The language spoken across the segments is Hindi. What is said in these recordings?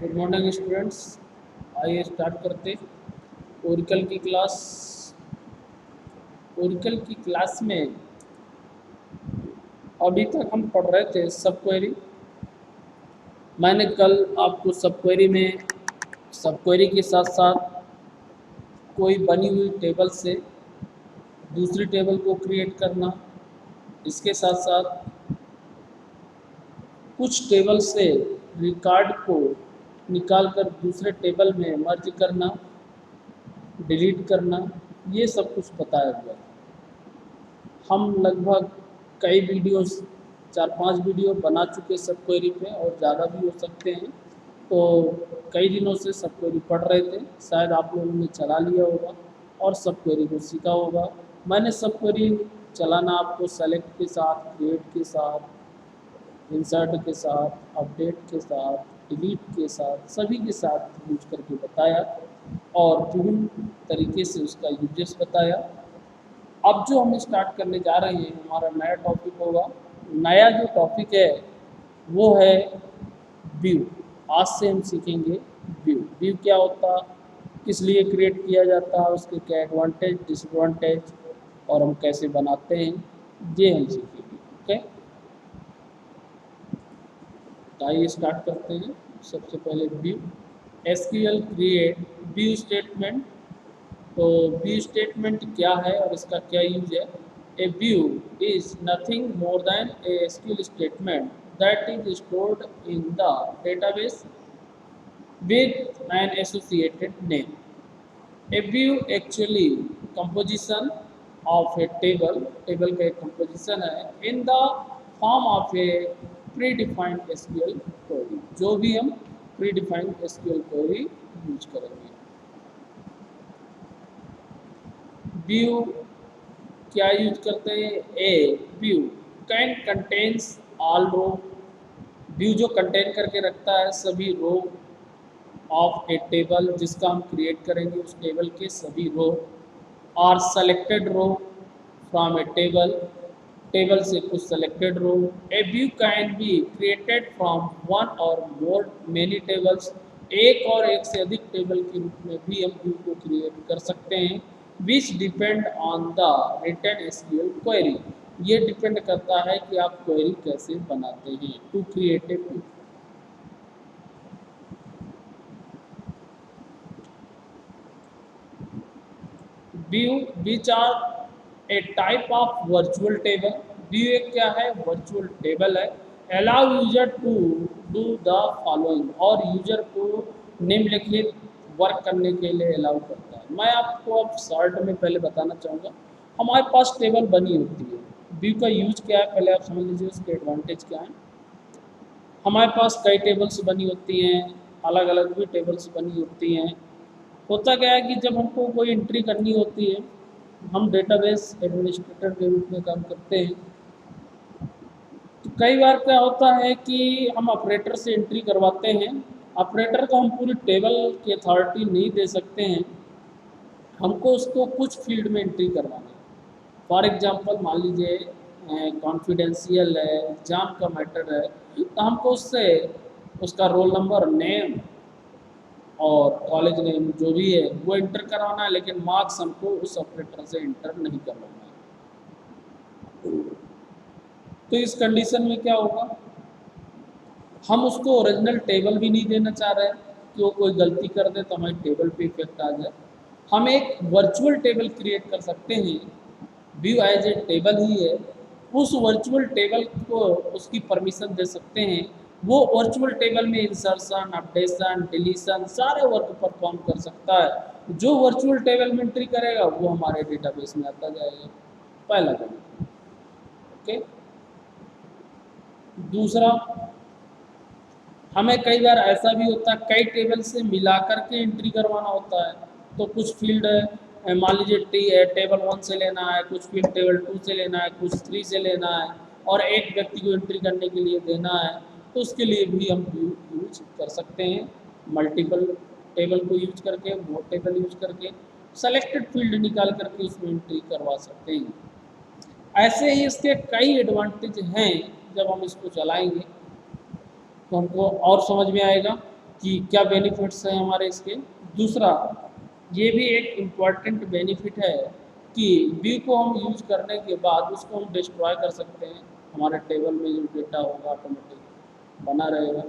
Good morning students. आइए स्टार्ट करते ओरिकल की क्लास। ओरिकल की क्लास में अभी तक हम पढ़ रहे थे सब क्वेरी। मैंने कल आपको सब क्वेरी में सब क्वेरी के साथ साथ कोई बनी हुई टेबल से दूसरी टेबल को क्रिएट करना, इसके साथ साथ कुछ टेबल से रिकॉर्ड को निकालकर दूसरे टेबल में मर्ज करना, डिलीट करना, ये सब कुछ बताया हुआ है। हम लगभग कई वीडियोस 4-5 वीडियो बना चुके सब क्वेरी पे और ज़्यादा भी हो सकते हैं। तो कई दिनों से सब क्वेरी पढ़ रहे थे, शायद आप लोगों ने चला लिया होगा और सब क्वेरी को सीखा होगा। मैंने सब क्वेरी चलाना आपको सेलेक्ट के साथ, क्रिएट के साथ, इंसर्ट के साथ, अपडेट के साथ, डिलीट के साथ, सभी के साथ यूज करके बताया और विभिन्न तरीके से उसका यूजेस बताया। अब जो हम स्टार्ट करने जा रहे हैं, हमारा नया टॉपिक होगा। नया जो टॉपिक है वो है व्यू। आज से हम सीखेंगे व्यू। व्यू क्या होता, किस लिए क्रिएट किया जाता है, उसके क्या एडवांटेज डिसएडवांटेज और हम कैसे बनाते हैं, ये हम सीखेंगे। ओके, तो आइए स्टार्ट करते हैं। सबसे पहले view, SQL create view statement. तो व्यू स्टेटमेंट क्या है और इसका क्या यूज है? A view is nothing more than a SQL statement that is stored in the database with an associated name. A view actually composition of a table का एक composition है in the form of a predefined SQL query, जो भी हम predefined SQL query यूज करेंगे। व्यू क्या यूज करते हैं? A view can contains all row, view जो कंटेन करके रखता है सभी रो ऑफ ए टेबल, जिसका हम क्रिएट करेंगे उस टेबल के सभी रो, और selected row from a table, table से कुछ selected row. A view can be created from one or more many tables, एक और एक से अधिक टेबल के रूप में भी हम व्यू को क्रिएट कर सकते हैं। Which depend on the written SQL query, ये डिपेंड करता है कि आप क्वेरी कैसे बनाते हैं। To create a view, view which are a type of virtual table. View एक क्या है? वर्चुअल टेबल है। Allow user to do the following, और यूजर को निम्नलिखित वर्क करने के लिए अलाउ करता है। मैं आपको अब शॉर्ट में पहले बताना चाहूँगा। हमारे पास टेबल बनी होती है, व्यू का यूज क्या है पहले आप समझ लीजिए, उसके एडवांटेज क्या है। हमारे पास कई टेबल्स बनी होती हैं, अलग अलग भी टेबल्स बनी होती हैं। होता क्या है कि जब हमको कोई एंट्री करनी होती है, हम डेटाबेस एडमिनिस्ट्रेटर के रूप में काम करते हैं, तो कई बार क्या होता है कि हम ऑपरेटर से एंट्री करवाते हैं। ऑपरेटर को हम पूरी टेबल की अथॉरिटी नहीं दे सकते हैं, हमको उसको कुछ फील्ड में एंट्री करवाना है। फॉर एग्जांपल मान लीजिए कॉन्फिडेंशियल है, एग्जाम का मैटर है, तो हमको उससे उसका रोल नंबर, नेम और कॉलेज नेम जो भी है वो इंटर करवाना है, लेकिन मार्क्स हमको उस ऑपरेटर से इंटर नहीं करवाना है। तो इस कंडीशन में क्या होगा, हम उसको ओरिजिनल टेबल भी नहीं देना चाह रहे कि वो कोई गलती कर दे तो हमारी टेबल पे इफेक्ट आ जाए। हम एक वर्चुअल टेबल क्रिएट कर सकते हैं, व्यू एज ए टेबल ही है, उस वर्चुअल टेबल को उसकी परमिशन दे सकते हैं। वो वर्चुअल टेबल में इंसर्शन, अपडेशन, डिलीशन सारे वर्क परफॉर्म कर सकता है। जो वर्चुअल टेबल में एंट्री करेगा वो हमारे डेटाबेस में आता जाएगा, पहला बेनिफिट। ओके, दूसरा, हमें कई बार ऐसा भी होता है कई टेबल से मिला करके एंट्री करवाना होता है। तो कुछ फील्ड मान लीजिए टेबल 1 से लेना है, कुछ फील्ड टेबल 2 से लेना है, कुछ 3 से लेना है, और एक व्यक्ति को एंट्री करने के लिए देना है, तो उसके लिए भी हम यूज कर सकते हैं। मल्टीपल टेबल को यूज करके, मोर टेबल यूज करके सेलेक्टेड फील्ड निकाल करके उसमें एंट्री करवा सकते हैं। ऐसे ही इसके कई एडवांटेज हैं, जब हम इसको चलाएंगे तो हमको और समझ में आएगा। कि क्या बेनिफिट्स हैं हमारे इसके। दूसरा, ये भी एक इम्पॉर्टेंट बेनिफिट है कि व्यू को हम यूज करने के बाद उसको हम डिस्ट्रॉय कर सकते हैं, हमारे टेबल में जो डेटा होगा ऑटोमेटिक बना रहेगा।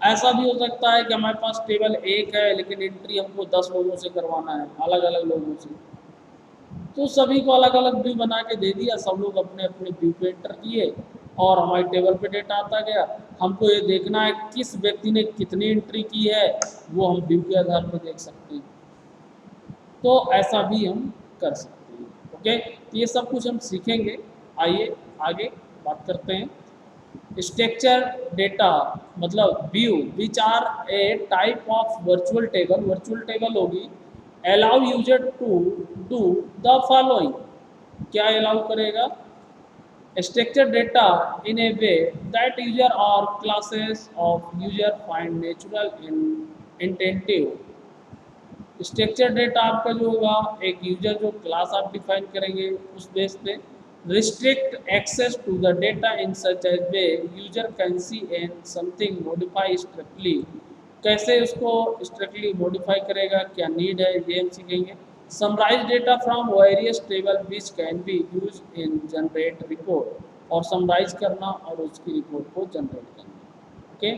ऐसा भी हो सकता है कि हमारे पास टेबल एक है लेकिन एंट्री हमको 10 लोगों से करवाना है, अलग अलग लोगों से, तो सभी को अलग अलग व्यू बना के दे दिया, सब लोग अपने अपने व्यू पे एंटर किए और हमारी टेबल पे डेटा आता गया। हमको ये देखना है किस व्यक्ति ने कितनी एंट्री की है, वो हम व्यू के आधार पर देख सकते हैं। तो ऐसा भी हम कर सकते हैं। ओके, तो ये सब कुछ हम सीखेंगे। आइए आगे बात करते हैं। स्ट्रक्चर डेटा मतलब view which are a type of virtual table. Virtual table होगी allow user to do the following. क्या अलाउ करेगा? structure data in a way that user or classes of user find natural and intuitive। Structure data आपका जो होगा, एक यूजर जो क्लास आप डिफाइन करेंगे उस बेस पे restrict access to the data in such as way user can see and something modify strictly. कैसे उसको स्ट्रिक्टली मॉडिफाई करेगा, क्या नीड है, ये हम सीखेंगे। Summarise data from various table which can be use in generate report, और समराइज करना और उसकी रिपोर्ट को जनरेट करना। ओके,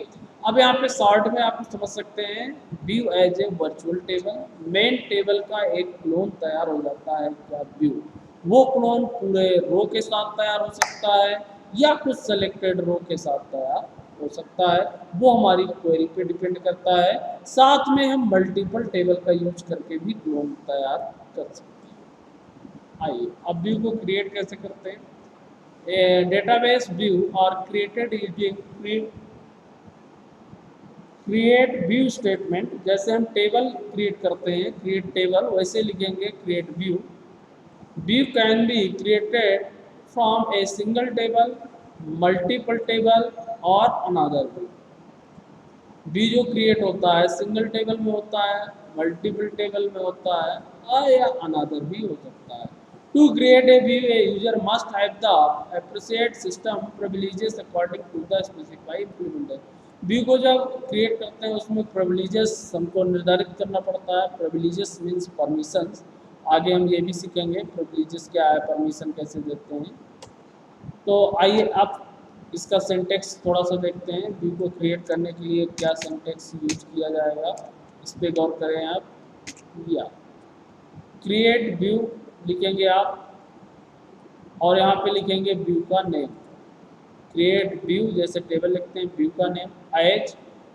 अब यहाँ पे शॉर्ट में आप समझ सकते हैं view as a virtual table. Main table का एक क्लोन तैयार हो जाता है क्या व्यू, वो क्लोन पूरे रो के साथ तैयार हो सकता है या कुछ सेलेक्टेड रो के साथ तैयार हो सकता है, वो हमारी क्वेरी पे डिपेंड करता है। साथ में हम मल्टीपल टेबल का यूज करके भी क्लोन तैयार कर सकते हैं। आइए अब व्यू को क्रिएट कैसे करते हैं। डेटाबेस व्यू और created using create view statement. जैसे हम टेबल क्रिएट करते हैं क्रिएट टेबल, वैसे लिखेंगे create view. View can be created from a single table, multiple table और अनदर व्यू। व्यू जो क्रिएट होता है सिंगल टेबल में होता है, मल्टीपल टेबल में होता है और या अनदर भी हो सकता है। To create a view a user must have the appropriate system privileges according to the specified implementation. View को जब क्रिएट करते हैं उसमें प्रिविलेजेस हमको निर्धारित करना पड़ता है। प्रिविलेजेस मीन्स परमिशंस, आगे हम ये भी सीखेंगे प्रिविलेजेस क्या है, परमिशन कैसे देते हैं। तो आइए अब इसका सिंटेक्स थोड़ा सा देखते हैं। व्यू को क्रिएट करने के लिए क्या सिंटेक्स यूज किया जाएगा, इस पर गौर करें आप। या क्रिएट व्यू लिखेंगे आप और यहाँ पे लिखेंगे व्यू का नेम। क्रिएट व्यू जैसे टेबल लिखते हैं, व्यू का नेम एज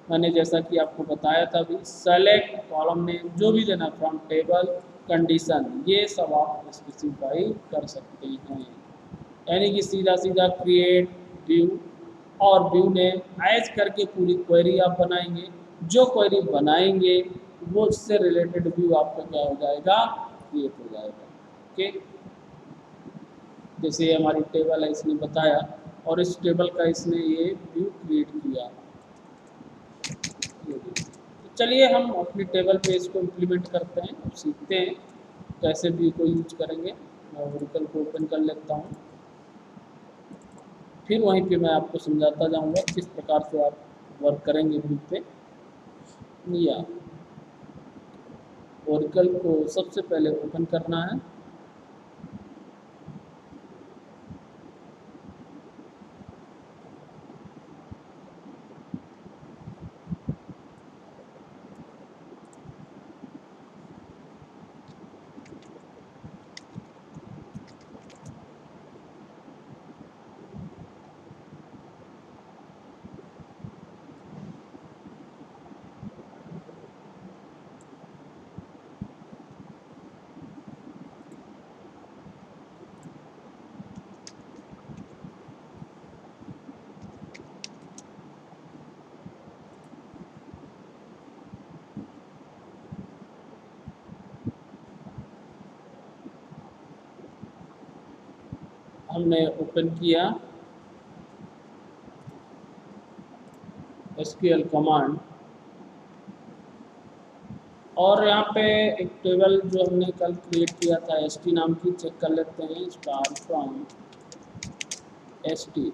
मैंने जैसा कि आपको बताया था अभी, सेलेक्ट कॉलम नेम जो भी देना फ्रॉम टेबल, कंडीशन ये सब आप स्पेसिफाई कर सकते हैं। यानी कि सीधा सीधा क्रिएट व्यू और व्यू नेम एज करके पूरी क्वेरी आप बनाएंगे। जो क्वेरी बनाएंगे वो उससे रिलेटेड व्यू आपका क्या हो जाएगा, क्रिएट हो जाएगा। ओके, जैसे ये हमारी टेबल है इसने बताया और इस टेबल का इसने ये व्यू क्रिएट किया। तो चलिए हम अपनी टेबल पे इसको इम्प्लीमेंट करते हैं, अब सीखते हैं कैसे व्यू को यूज करेंगे। मैं ओरेकल को ओपन कर लेता हूँ, फिर वहीं पे मैं आपको समझाता जाऊंगा किस प्रकार से आप वर्क करेंगे व्यू पे। या ओरेकल को सबसे पहले ओपन करना है। हमने ओपन किया SQL कमांड और यहाँ पे एक टेबल जो हमने कल क्रिएट किया था ST नाम की, चेक कर लेते हैं। स्टार फ्रॉम ST,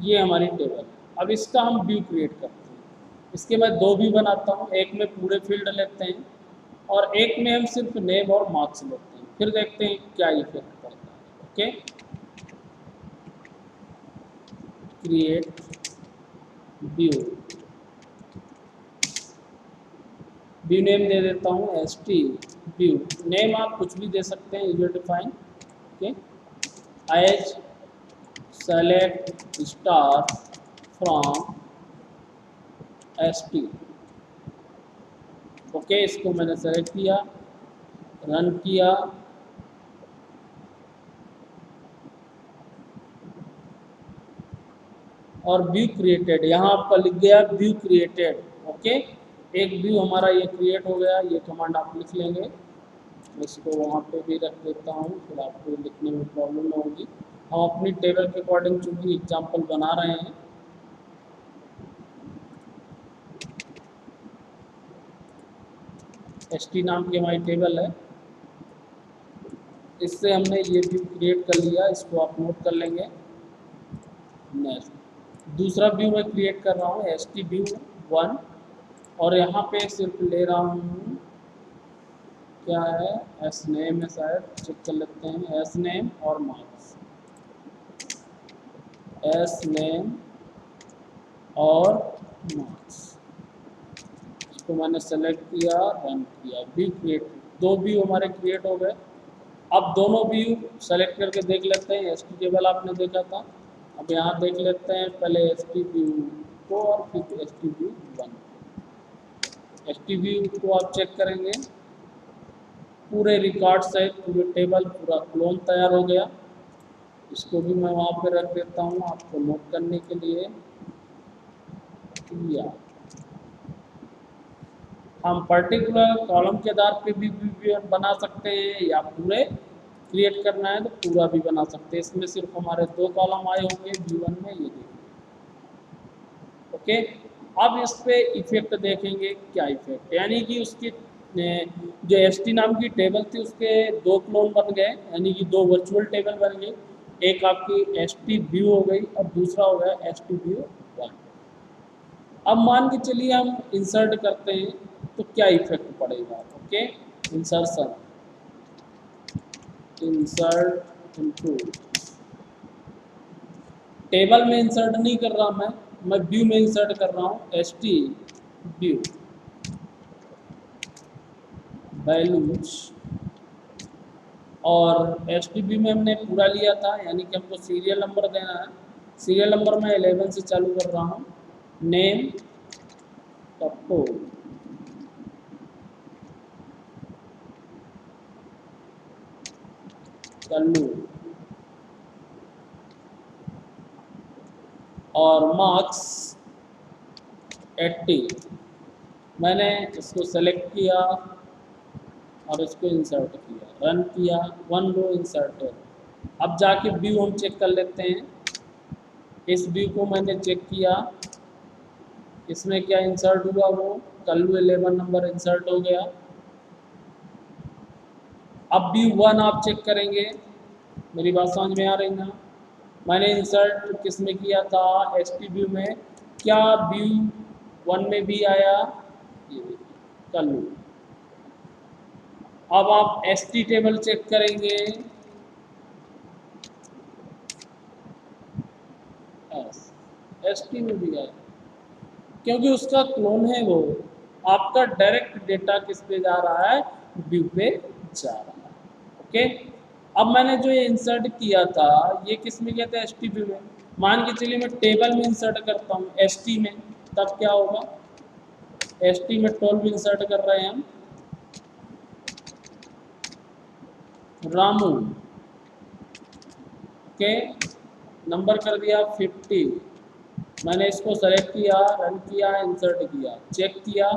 ये हमारी टेबल है। अब इसका हम व्यू क्रिएट करते हैं। इसके मैं दो व्यू बनाता हूँ, एक में पूरे फील्ड लेते हैं और एक में हम सिर्फ नेम और मार्क्स लेते हैं, फिर देखते हैं क्या इफेक्ट पड़ता है। Okay, create view, view name दे देता हूँ एस टी व्यू, नेम आप कुछ भी दे सकते हैं, user define. Okay, as select star from S T. Okay, इसको मैंने सेलेक्ट किया, रन किया, और व्यू क्रिएटेड, यहाँ आपका लिख गया व्यू क्रिएटेड। ओके, एक व्यू हमारा ये क्रिएट हो गया, ये कमांड आप लिख लेंगे। मैं इसको वहाँ पे भी रख देता हूँ, फिर आपको लिखने में प्रॉब्लम ना होगी। हम अपनी टेबल के अकॉर्डिंग चूंकि एग्जाम्पल बना रहे हैं, एस टी नाम की हमारी टेबल है, इससे हमने ये व्यू क्रिएट कर लिया, इसको आप नोट कर लेंगे। नेक्स्ट दूसरा व्यू मैं क्रिएट कर रहा हूँ एस टी व्यू 1, और यहाँ पे सिर्फ ले रहा हूँ, क्या है, एस नेम है, शायद चेक कर लेते हैं, एस नेम और मार्क्स, एस नेम और मार्क्स, इसको मैंने सेलेक्ट किया, रन किया, व्यू क्रिएट, दो व्यू हमारे क्रिएट हो गए। अब दोनों व्यू सेलेक्ट करके देख लेते हैं, एस टी टेबल आपने देखा था, अब यहाँ देख लेते हैं पहले एस टी व्यू को और फिर S T view 1। S T view को आप चेक करेंगे, पूरे रिकॉर्ड सहित पूरे टेबल पूरा क्लोन तैयार हो गया। इसको भी मैं वहाँ पे रख देता हूँ आपको नोट करने के लिए। या हम पर्टिकुलर कॉलम के आधार पे भी बना सकते हैं, या पूरे क्रिएट करना है तो पूरा भी बना सकते हैं। इसमें सिर्फ हमारे दो कॉलम आए होंगे V1 में, ये देखिए। ओके, अब इस पे इफेक्ट देखेंगे, क्या इफेक्ट, यानी कि उसकी जो एस टी नाम की टेबल थी उसके दो क्लोन बन गए, यानी कि दो वर्चुअल टेबल बन गई। एक आपकी एस टी व्यू हो गई और दूसरा हो गया एस टी व्यू 1। अब मान के चलिए हम इंसर्ट करते हैं तो क्या इफेक्ट पड़ेगा। Okay, insertion, insert into, table में इंसर्ट नहीं कर रहा मैं व्यू में इंसर्ट कर रहा हूँ, एस टी व्यू वैल्यूज, और एस टी व्यू में हमने पूरा लिया था, यानी कि हमको सीरियल नंबर देना है। सीरियल नंबर मैं 11 से चालू कर रहा हूँ, नेम टप्पो, कल्लू, और मार्क्स 80। मैंने इसको सेलेक्ट किया और इसको इंसर्ट किया, रन किया, 1 रो इंसर्टेड। अब जाके व्यू हम चेक कर लेते हैं, इस व्यू को मैंने चेक किया, इसमें क्या इंसर्ट हुआ, वो कल्लू 11 नंबर इंसर्ट हो गया। अब व्यू 1 आप चेक करेंगे, मेरी बात समझ में आ रही ना, मैंने इंसर्ट किस में किया था, एस टी व्यू में, क्या व्यू 1 में भी आया, ये देखिए कल्लू। अब आप एस टी टेबल चेक करेंगे, एस टी में भी आया, क्योंकि उसका क्लोन है वो। आपका डायरेक्ट डेटा किस पे जा रहा है, व्यू पे जा रहा है। ओके, अब मैंने जो ये इंसर्ट किया था ये किस में किया था, एस टी व्यू में। मान के चलिए मैं टेबल में इंसर्ट करता हूँ एस टी में, तब क्या होगा, एस टी में 12 इंसर्ट कर रहे हैं हम, रामू के नंबर कर दिया 50। मैंने इसको सेलेक्ट किया, रन किया, इंसर्ट किया, चेक किया,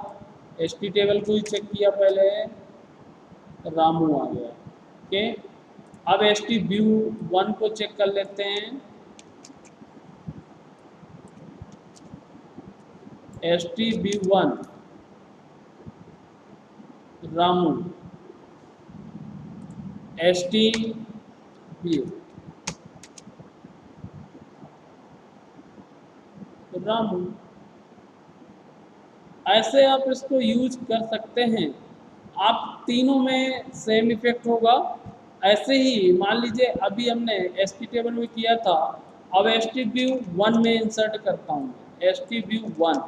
एस टी टेबल को ही चेक किया पहले, रामू आ गया। ओके, अब एस टी व्यू 1 को चेक कर लेते हैं, S T view 1 Ramu, S T view Ramu. ऐसे आप इसको यूज कर सकते हैं। आप तीनों में सेम इफेक्ट होगा। ऐसे ही मान लीजिए अभी हमने एस टी टेबल में किया था, अब एस टी व्यू वन में इंसर्ट करता हूँ। S T view one,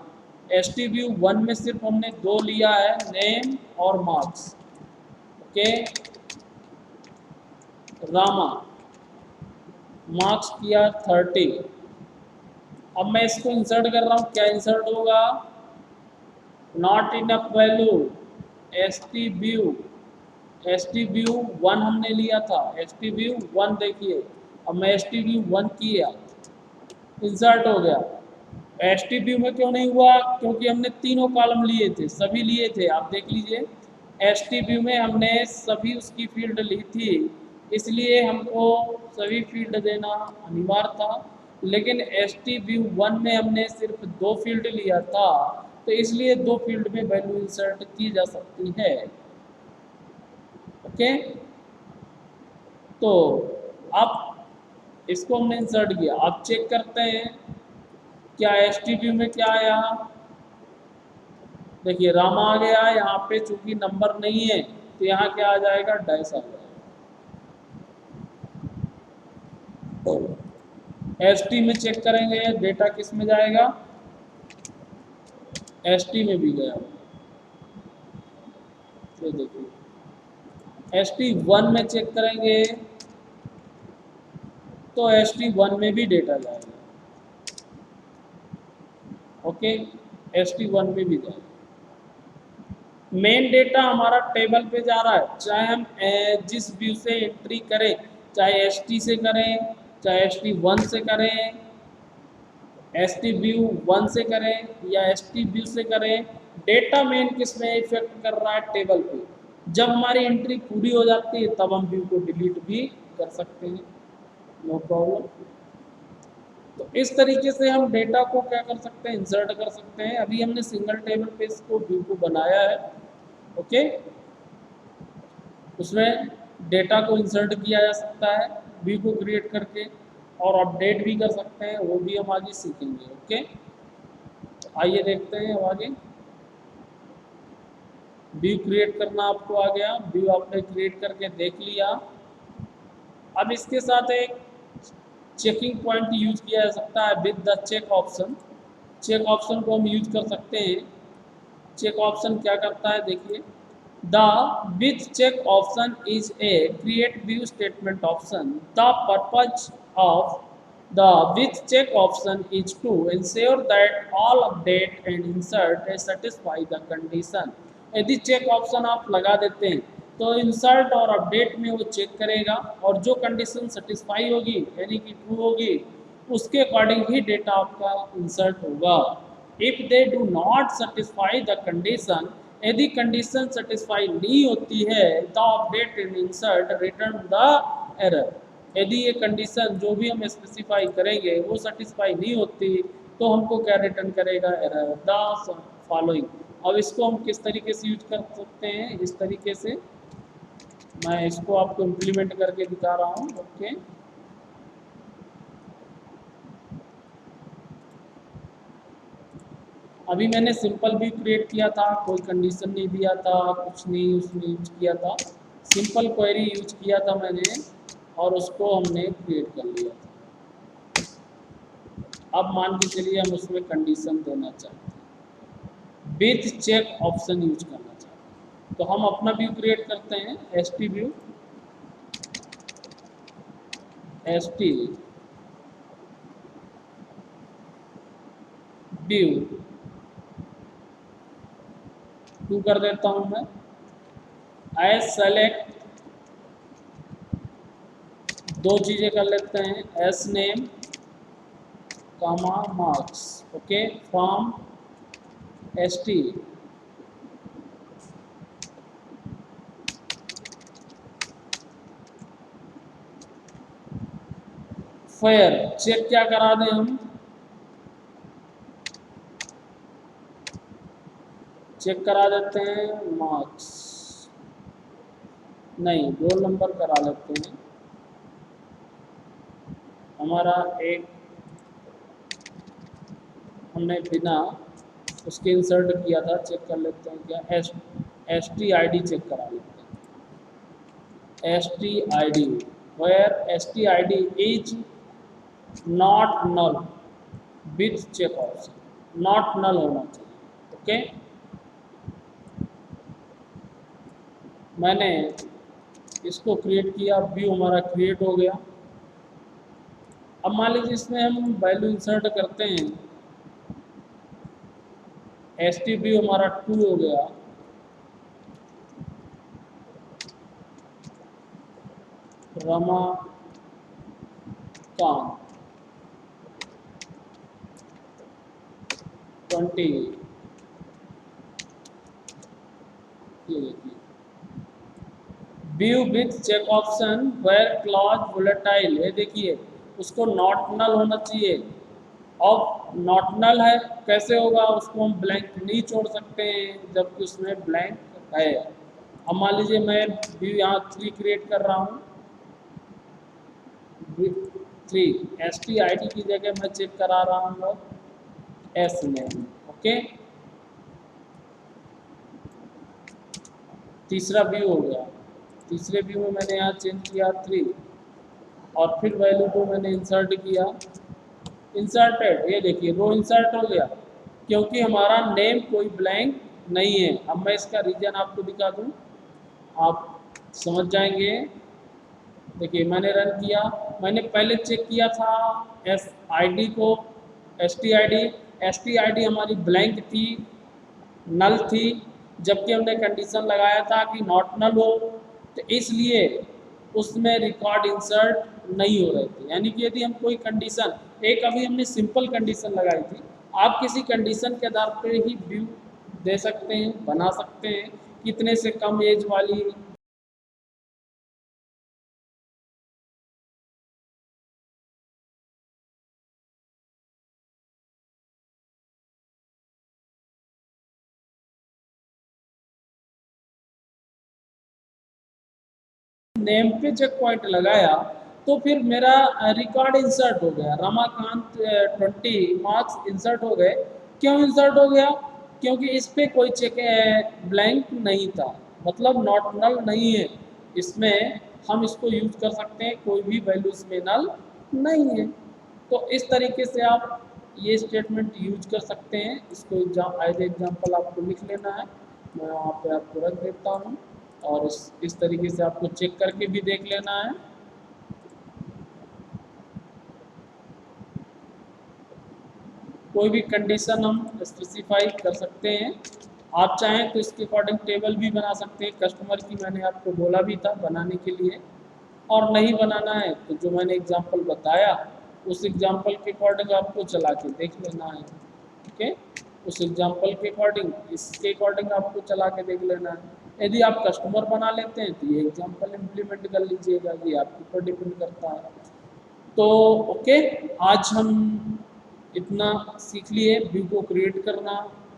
S T view one में सिर्फ हमने दो लिया है, नेम और मार्क्स। ओके, रामा, मार्क्स किया 30। अब मैं इसको इंसर्ट कर रहा हूँ, क्या इंसर्ट होगा? Not enough value, S T view, S T view one हमने लिया था, एस टी व्यू वन देखिए। अब मैं एस टी व्यू वन किया, इंसर्ट हो गया। एस टी व्यू में क्यों नहीं हुआ? क्योंकि हमने तीनों कॉलम लिए थे, सभी लिए थे, आप देख लीजिए। एस टी व्यू में हमने सभी उसकी फील्ड ली थी, इसलिए हमको सभी फील्ड देना अनिवार्य था। लेकिन एस टी व्यू वन में हमने सिर्फ दो फील्ड लिया था, तो इसलिए दो फील्ड में वैल्यू इंसर्ट की जा सकती है। ओके, तो अब इसको हमने इंसर्ट किया। आप चेक करते हैं क्या एस टी व्यू में क्या आया। देखिए रामा आ गया, यहाँ पे चूंकि नंबर नहीं है तो यहाँ क्या आ जाएगा? डैश आ जाएगा। एस टी में चेक करेंगे डेटा किस में जाएगा? एस टी में भी गया। ये देखिए एस टी वन में चेक करेंगे तो एस टी वन में भी डेटा जाएगा। ओके, एस टी वन में भी जाएगा। मेन डेटा हमारा टेबल पे जा रहा है, चाहे हम जिस व्यू से एंट्री करें, चाहे एस टी से करें, चाहे एस टी वन से करें, एस टी व्यू वन से करें या एस टी व्यू से करें, डेटा मेन किस में इफेक्ट कर रहा है? टेबल पे। जब हमारी एंट्री पूरी हो जाती है तब हम व्यू को डिलीट भी कर सकते हैं, नो प्रॉब्लम। तो इस तरीके से हम डेटा को क्या कर सकते हैं? इंसर्ट कर सकते हैं। अभी हमने सिंगल टेबल पे इसको व्यू को बनाया है। ओके, उसमें डेटा को इंसर्ट किया जा सकता है व्यू को क्रिएट करके, और अपडेट भी कर सकते हैं, वो भी हम आगे सीखेंगे। ओके, आइए देखते हैं अब आगे। व्यू क्रिएट करना आपको आ गया, व्यू आपने क्रिएट करके देख लिया। अब इसके साथ एक चेकिंग पॉइंट यूज किया जा सकता है with the check option. Check option को हम यूज कर सकते हैं। चेक ऑप्शन क्या करता है देखिए, the with check option is a create view statement option. The purpose of the with check option is to ensure that all update and insert satisfy the condition. यदि चेक ऑप्शन आप लगा देते हैं तो इंसर्ट और अपडेट में वो चेक करेगा, और जो कंडीशन सेटिस्फाई होगी यानी कि ट्रू होगी, उसके अकॉर्डिंग ही डेटा आपका इंसर्ट होगा। If they do not satisfy the condition, यदि कंडीशन सेटिस्फाई नहीं होती है, the update and insert return the error. यदि ये कंडीशन जो भी हम स्पेसिफाई करेंगे वो सेटिस्फाई नहीं होती तो हमको क्या रिटर्न करेगा? Error the following. अब इसको हम किस तरीके से यूज कर सकते हैं? इस तरीके से मैं इसको आपको इम्प्लीमेंट करके दिखा रहा हूँ। ओके, अभी मैंने सिंपल भी क्रिएट किया था, कोई कंडीशन नहीं दिया था, कुछ नहीं उसमें यूज किया था, सिंपल क्वेरी यूज किया था मैंने और उसको हमने क्रिएट कर लिया था। अब मान के चलिए हम उसमें कंडीशन देना चाहते हैं, विथ चेक ऑप्शन यूज करना चाहते हैं, तो हम अपना व्यू क्रिएट करते हैं। S T view, S T view two कर देता हूं मैं। एज सेलेक्ट दो चीज़ें कर लेते हैं, S name comma marks. Okay, from S T फेयर। चेक क्या करा दें हम? चेक करा देते हैं मार्क्स, नहीं रोल नंबर करा लेते हैं। हमारा एक हमने बिना उसके इंसर्ट किया था, चेक कर लेते हैं क्या, S T I D check करा लेते हैं। S T I D, where S T I D is not null with check option, not null होना चाहिए। ओके, मैंने इसको क्रिएट किया, व्यू हमारा क्रिएट हो गया। अब मान लीजिए इसमें हम वैल्यू इंसर्ट करते हैं, एस टी व्यू हमारा 2 हो गया, रमाकांत 20, ये देखिए view with check option where clause volatile, ये देखिए उसको नॉट नल होना चाहिए। अब नॉट नल है, कैसे होगा, उसको हम ब्लैंक नहीं छोड़ सकते हैं जबकि उसमें ब्लैंक है। अब मान लीजिए मैं व्यू यहाँ 3 क्रिएट कर रहा हूँ, with 3 S T I D की जगह मैं चेक करा रहा हूँ एस में। ओके, तीसरा व्यू हो गया, तीसरे व्यू में मैंने यहाँ चेंज किया 3 और फिर वैल्यू को मैंने इंसर्ट किया, इंसर्टेड, ये देखिए रो इंसर्ट हो गया क्योंकि हमारा नेम कोई ब्लैंक नहीं है। अब मैं इसका रीजन आपको दिखा दूँ, आप समझ जाएंगे। देखिए मैंने रन किया, मैंने पहले चेक किया था एस आई डी को, एस टी आई डी हमारी ब्लैंक थी, नल थी, जबकि हमने कंडीशन लगाया था कि नॉट नल हो, तो इसलिए उसमें रिकॉर्ड इंसर्ट नहीं हो रहे थे। यानी कि यदि हम कोई कंडीशन, एक अभी हमने सिंपल कंडीशन लगाई थी, आप किसी कंडीशन के आधार पर ही व्यू दे सकते हैं, बना सकते हैं, कितने से कम एज वाली नेम पे चेक पॉइंट लगाया तो फिर मेरा रिकॉर्ड इंसर्ट हो गया, रमाकांत 20 मार्क्स इंसर्ट हो गए। क्यों इंसर्ट हो गया, क्योंकि इस पे कोई चेक ब्लैंक नहीं था, मतलब नॉट नल नहीं है। इसमें हम इसको यूज कर सकते हैं, कोई भी वैल्यू इसमें नल नहीं है। तो इस तरीके से आप ये स्टेटमेंट यूज कर सकते हैं। इसको एज एग्जाम्पल आपको लिख लेना है, मैं वहाँ पे आपको रख देता हूँ और इस तरीके से आपको चेक करके भी देख लेना है। कोई भी कंडीशन हम स्पेसिफाई कर सकते हैं, आप चाहें तो इसके अकॉर्डिंग टेबल भी बना सकते हैं। कस्टमर की मैंने आपको बोला भी था बनाने के लिए, और नहीं बनाना है तो जो मैंने एग्जांपल बताया उस एग्जांपल के अकॉर्डिंग आपको चला के देख लेना है। ठीक है, उस एग्जांपल के अकॉर्डिंग, इसके अकॉर्डिंग आपको चला के देख लेना है। यदि आप कस्टमर बना लेते हैं तो ये एग्जांपल इम्प्लीमेंट कर लीजिएगा, ये आपके ऊपर डिपेंड करता है। तो ओके, आज हम इतना सीख लिए, व्यू को क्रिएट करना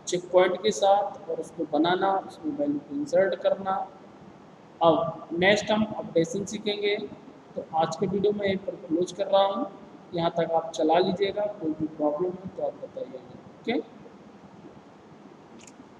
चेक पॉइंट के साथ और उसको बनाना, उसमें वैल्यू को इंसर्ट करना। अब नेक्स्ट हम अपडेशन सीखेंगे। तो आज के वीडियो में यहीं पर क्लोज कर रहा हूँ, यहाँ तक आप चला लीजिएगा, कोई भी प्रॉब्लम है तो आप बताइएगा। ओके।